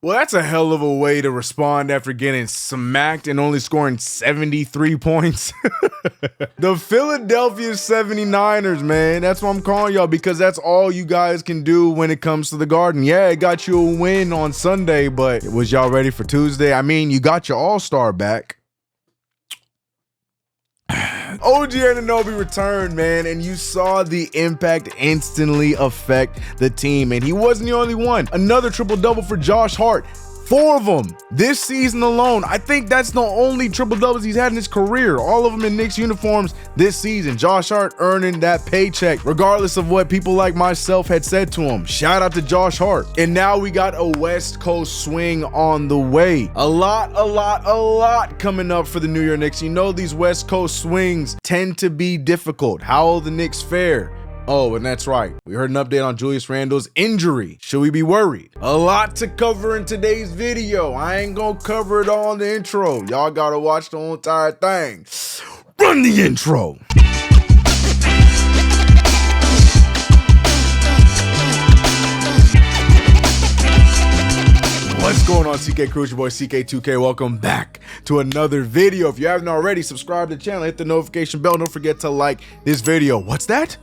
Well, that's a hell of a way to respond after getting smacked and only scoring 73 points. The Philadelphia 79ers, man. That's what I'm calling y'all, because that's all you guys can do when it comes to the Garden. Yeah, it got you a win on Sunday, but was y'all ready for Tuesday? I mean, you got your all-star back. OG Anunoby returned, man, and you saw the impact instantly affect the team, and he wasn't the only one. Another triple-double for Josh Hart. 4 of them this season alone. I think that's the only triple-doubles he's had in his career. All of them in Knicks uniforms this season. Josh Hart earning that paycheck, regardless of what people like myself had said to him. Shout out to Josh Hart. And now we got a West Coast swing on the way. A lot coming up for the New York Knicks. You know these West Coast swings tend to be difficult. How will the Knicks fare? Oh, and that's right. We heard an update on Julius Randle's injury. Should we be worried? A lot to cover in today's video. I ain't gonna cover it all in the intro. Y'all gotta watch the whole entire thing. Run the intro. What's going on, CK Crew? It's your boy CK2K. Welcome back to another video. If you haven't already, subscribe to the channel, hit the notification bell. Don't forget to like this video. What's that?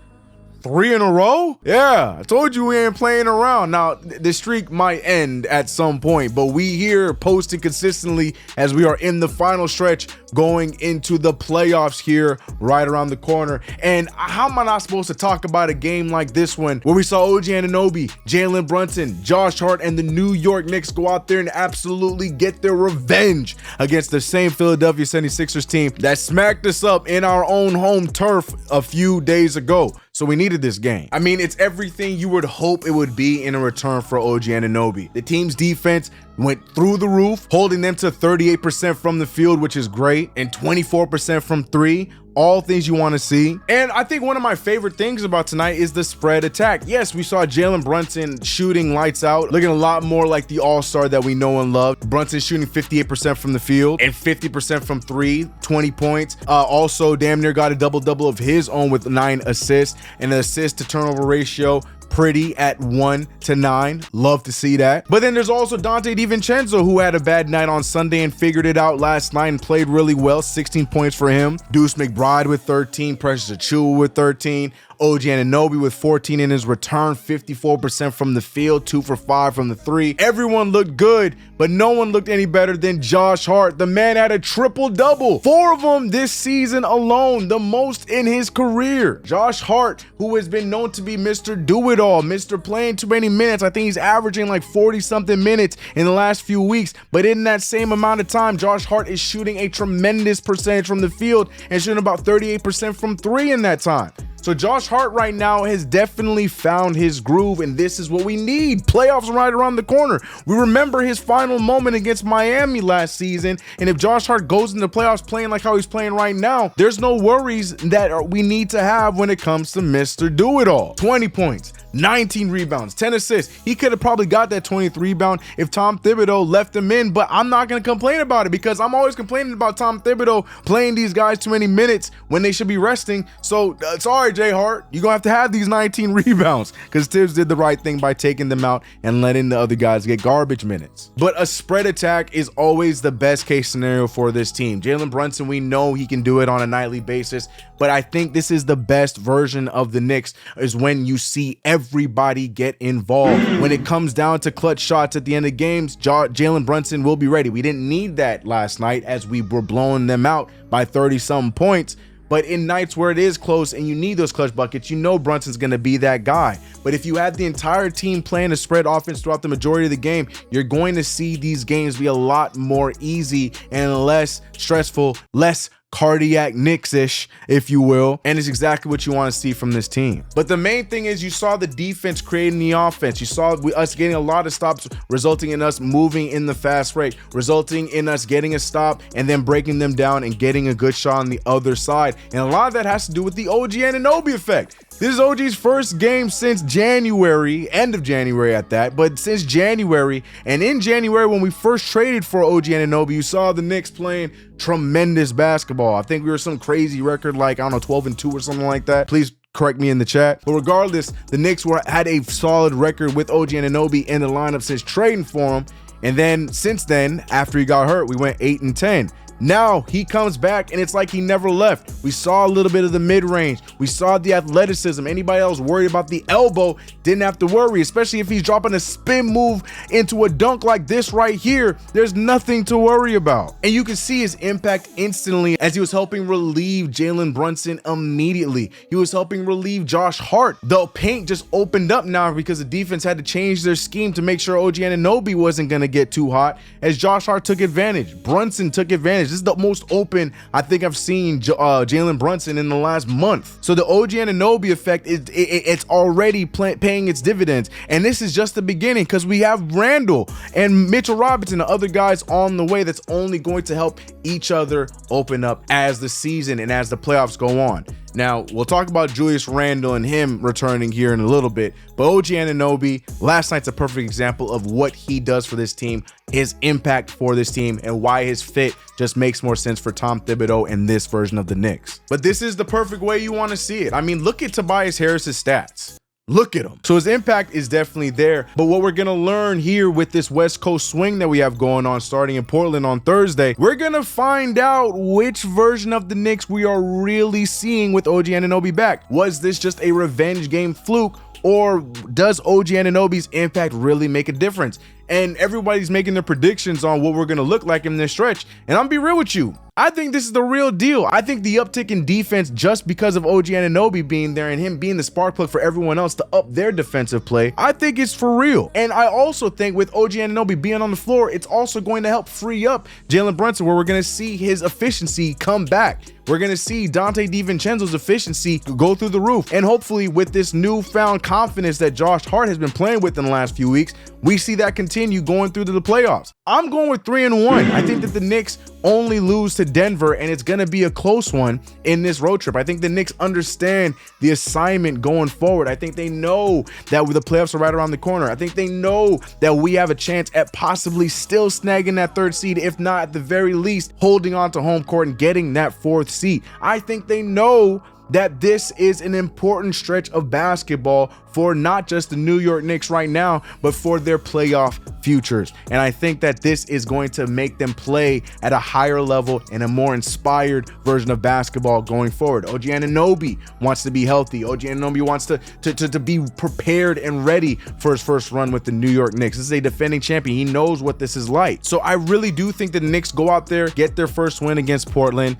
3 in a row? Yeah, I told you we ain't playing around. Now, the streak might end at some point, but we here posting consistently as we are in the final stretch going into the playoffs here right around the corner. And how am I not supposed to talk about a game like this one where we saw OG Anunoby, Jalen Brunson, Josh Hart, and the New York Knicks go out there and absolutely get their revenge against the same Philadelphia 76ers team that smacked us up in our own home turf a few days ago. So we needed this game. I mean, it's everything you would hope it would be in a return for OG Anunoby. The team's defense went through the roof, holding them to 38% from the field, which is great, and 24% from 3. All things you want to see. And I think one of my favorite things about tonight is the spread attack. Yes, we saw Jalen Brunson shooting lights out, looking a lot more like the all-star that we know and love. Brunson shooting 58% from the field and 50% from 3, 20 points. Also, damn near got a double-double of his own with 9 assists, and an assist to turnover ratio pretty at 1-9. Love to see that. But then there's also Dante DiVincenzo, who had a bad night on Sunday and figured it out last night and played really well. 16 points for him. Deuce McBride with 13. Precious Achiuwa with 13. OG Anunoby with 14 in his return, 54% from the field, 2 for 5 from the 3. Everyone looked good, but no one looked any better than Josh Hart. The man had a triple-double, 4 of them this season alone, the most in his career. Josh Hart, who has been known to be Mr. Do-It-All, Mr. Playing too many minutes. I think he's averaging like 40-something minutes in the last few weeks, but in that same amount of time, Josh Hart is shooting a tremendous percentage from the field and shooting about 38% from 3 in that time. So Josh Hart right now has definitely found his groove, and this is what we need. Playoffs right around the corner. We remember his final moment against Miami last season, and if Josh Hart goes into playoffs playing like how he's playing right now, there's no worries that we need to have when it comes to Mr. Do-It-All. 20 points. 19 rebounds, 10 assists. He could have probably got that 20th rebound if Tom Thibodeau left him in, but I'm not going to complain about it because I'm always complaining about Tom Thibodeau playing these guys too many minutes when they should be resting. So sorry, Jay Hart, you're going to have these 19 rebounds because Tibbs did the right thing by taking them out and letting the other guys get garbage minutes. But a spread attack is always the best case scenario for this team. Jalen Brunson, we know he can do it on a nightly basis, but I think this is the best version of the Knicks is when you see everybody get involved. When it comes down to clutch shots at the end of games, Jalen Brunson will be ready. We didn't need that last night as we were blowing them out by 30-some points. But in nights where it is close and you need those clutch buckets, you know Brunson's going to be that guy. But if you have the entire team playing a spread offense throughout the majority of the game, you're going to see these games be a lot more easy and less stressful, less cardiac Knicks-ish, if you will, and it's exactly what you want to see from this team. But the main thing is you saw the defense creating the offense. You saw us getting a lot of stops, resulting in us moving in the fast rate, resulting in us getting a stop and then breaking them down and getting a good shot on the other side. And a lot of that has to do with the OG Anunoby effect. This is OG's first game since January, end of January at that, but since January. And in January, when we first traded for OG Anunoby, you saw the Knicks playing tremendous basketball. I think we were some crazy record like, I don't know, 12-2 or something like that. Please correct me in the chat. But regardless, the Knicks had a solid record with OG Anunoby in the lineup since trading for him. And then since then, after he got hurt, we went 8-10. Now he comes back and it's like he never left. We saw a little bit of the mid-range. We saw the athleticism. Anybody else worried about the elbow didn't have to worry, especially if he's dropping a spin move into a dunk like this right here. There's nothing to worry about. And you can see his impact instantly as he was helping relieve Jalen Brunson immediately. He was helping relieve Josh Hart. The paint just opened up now because the defense had to change their scheme to make sure OG Anunoby wasn't going to get too hot, as Josh Hart took advantage. Brunson took advantage. This is the most open I think I've seen Jalen Brunson in the last month. So the OG Anunoby effect, it's already paying its dividends. And this is just the beginning, because we have Randle and Mitchell Robinson, the other guys on the way, that's only going to help each other open up as the season and as the playoffs go on. Now, we'll talk about Julius Randle and him returning here in a little bit, but OG Anunoby, last night's a perfect example of what he does for this team, his impact for this team, and why his fit just makes more sense for Tom Thibodeau and this version of the Knicks. But this is the perfect way you want to see it. I mean, look at Tobias Harris's stats. Look at him. So his impact is definitely there. But what we're going to learn here with this West Coast swing that we have going on starting in Portland on Thursday, we're going to find out which version of the Knicks we are really seeing with OG Anunoby back. Was this just a revenge game fluke, or does OG Anunoby's impact really make a difference? And everybody's making their predictions on what we're going to look like in this stretch. And I'm be real with you, I think this is the real deal. I think the uptick in defense, just because of OG Anunoby being there and him being the spark plug for everyone else to up their defensive play, I think it's for real. And I also think with OG Anunoby being on the floor, it's also going to help free up Jalen Brunson, where we're going to see his efficiency come back. We're going to see Dante DiVincenzo's efficiency go through the roof. And hopefully with this newfound confidence that Josh Hart has been playing with in the last few weeks, we see that continue going through to the playoffs. I'm going with 3-1. I think that the Knicks only lose to Denver, and it's going to be a close one in this road trip. I think the Knicks understand the assignment going forward. I think they know that the playoffs are right around the corner. I think they know that we have a chance at possibly still snagging that third seed, if not at the very least holding on to home court and getting that fourth seed. I think they know that this is an important stretch of basketball for not just the New York Knicks right now, but for their playoff futures. And I think that this is going to make them play at a higher level and a more inspired version of basketball going forward. OG Anunoby wants to be healthy. OG Anunoby wants to be prepared and ready for his first run with the New York Knicks. This is a defending champion. He knows what this is like. So I really do think the Knicks go out there, get their first win against Portland,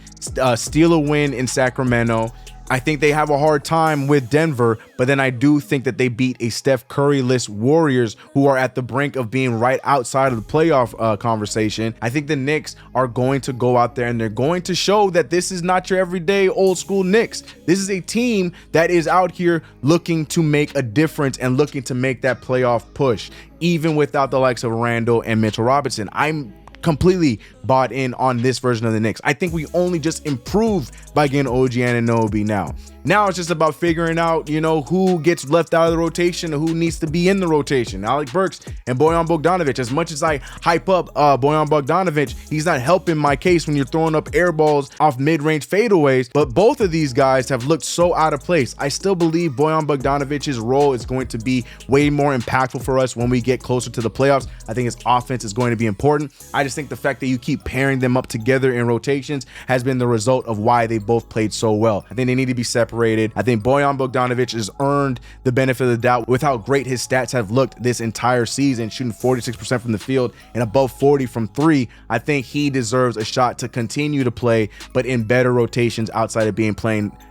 steal a win in Sacramento. I think they have a hard time with Denver, but then I do think that they beat a Steph Curry-less Warriors who are at the brink of being right outside of the playoff conversation. I think the Knicks are going to go out there and they're going to show that this is not your everyday old school Knicks. This is a team that is out here looking to make a difference and looking to make that playoff push, even without the likes of Randle and Mitchell Robinson. I'm completely bought in on this version of the Knicks. I think we only just improved by getting OG Anunoby now. Now it's just about figuring out, you know, who gets left out of the rotation and who needs to be in the rotation. Alec Burks and Bojan Bogdanovic. As much as I hype up Bojan Bogdanovic, he's not helping my case when you're throwing up air balls off mid-range fadeaways. But both of these guys have looked so out of place. I still believe Bojan Bogdanovic's role is going to be way more impactful for us when we get closer to the playoffs. I think his offense is going to be important. I just think the fact that you keep pairing them up together in rotations has been the result of why they both played so well. I think they need to be separated. I think Bojan Bogdanovic has earned the benefit of the doubt with how great his stats have looked this entire season, shooting 46% from the field and above 40 from three. I think he deserves a shot to continue to play, but in better rotations outside of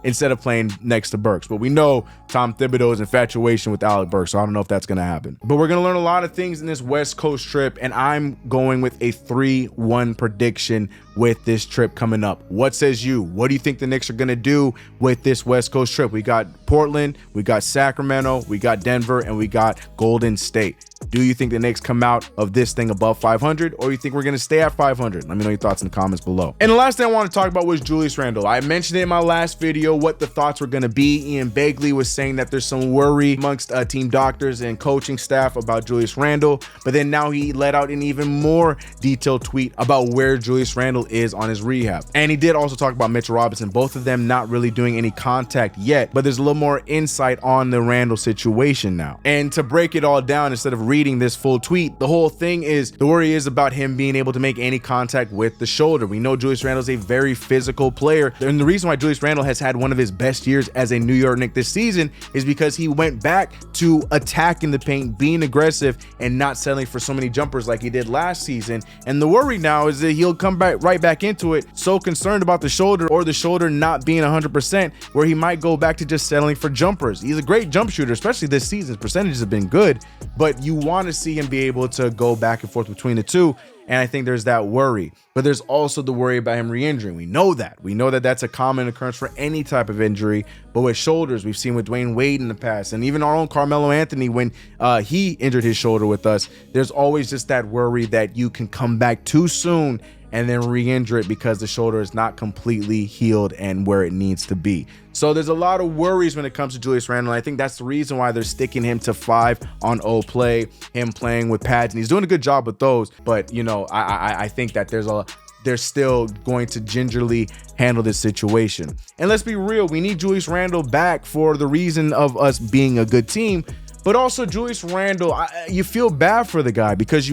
instead of playing next to Burks. But we know Tom Thibodeau's infatuation with Alec Burks, so I don't know if that's going to happen. But we're going to learn a lot of things in this West Coast trip, and I'm going with a 3-1 prediction with this trip coming up. What says you? What do you think the Knicks are going to do with this West Coast trip? We got Portland, we got Sacramento, we got Denver, and we got Golden State. Do you think the Knicks come out of this thing above 500, or you think we're going to stay at 500? Let me know your thoughts in the comments below. And the last thing I want to talk about was Julius Randle. I mentioned it in my last video what the thoughts were going to be. Ian Begley was saying that there's some worry amongst team doctors and coaching staff about Julius Randle, but then now he let out an even more detailed tweet about where Julius Randle is on his rehab. And he did also talk about Mitchell Robinson, both of them not really doing any contact yet, but there's a little more insight on the Randle situation now. And to break it all down, instead of reading this full tweet, the whole thing is, the worry is about him being able to make any contact with the shoulder. We know Julius Randle is a very physical player, and the reason why Julius Randle has had one of his best years as a New York Knick this season is because he went back to attacking the paint, being aggressive, and not settling for so many jumpers like he did last season. And the worry now is that he'll come back right back into it, so concerned about the shoulder or the shoulder not being 100%, where he might go back to just settling for jumpers. He's a great jump shooter, especially this season. His percentages have been good, but you want to see him be able to go back and forth between the two. And I think there's that worry, but there's also the worry about him re-injuring. We know that that's a common occurrence for any type of injury, but with shoulders, we've seen with Dwayne Wade in the past, and even our own Carmelo Anthony, when he injured his shoulder with us, there's always just that worry that you can come back too soon and then re-injure it because the shoulder is not completely healed and where it needs to be. So there's a lot of worries when it comes to Julius Randle. I think that's the reason why they're sticking him to 5 on O play, him playing with pads, and he's doing a good job with those. But you know, I think that they're still going to gingerly handle this situation. And let's be real, we need Julius Randle back for the reason of us being a good team. But also Julius Randle, you feel bad for the guy because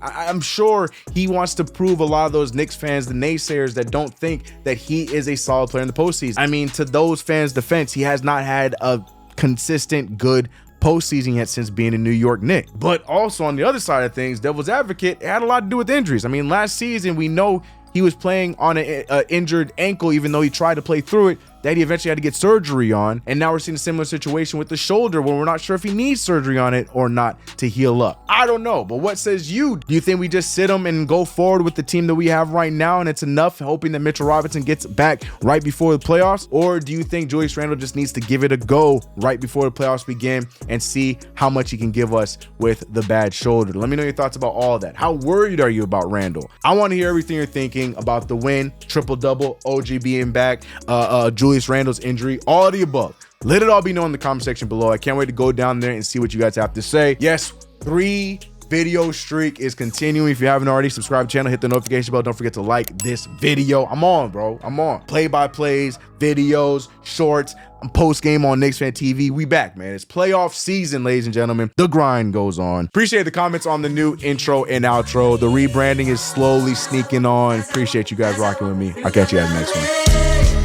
I'm sure he wants to prove a lot of those Knicks fans, the naysayers that don't think that he is a solid player in the postseason. I mean, to those fans' defense, he has not had a consistent good postseason yet since being a New York Knick. But also on the other side of things, devil's advocate, it had a lot to do with injuries. I mean, last season, we know he was playing on an injured ankle, even though he tried to play through it, that he eventually had to get surgery on. And now we're seeing a similar situation with the shoulder where we're not sure if he needs surgery on it or not to heal up. I don't know, but what says you? Do you think we just sit him and go forward with the team that we have right now and it's enough, hoping that Mitchell Robinson gets back right before the playoffs? Or do you think Julius Randle just needs to give it a go right before the playoffs begin and see how much he can give us with the bad shoulder? Let me know your thoughts about all that. How worried are you about Randle? I want to hear everything you're thinking about the win, triple-double, OG being back, Julius Randle's injury, all of the above. Let it all be known in the comment section below. I can't wait to go down there and see what you guys have to say. Yes, 3 video streak is continuing. If you haven't already, subscribe to the channel, hit the notification bell. Don't forget to like this video. I'm on, bro. I'm on. Play-by-plays, videos, shorts, post-game on Knicks Fan TV. We back, man. It's playoff season, ladies and gentlemen. The grind goes on. Appreciate the comments on the new intro and outro. The rebranding is slowly sneaking on. Appreciate you guys rocking with me. I'll catch you guys next one.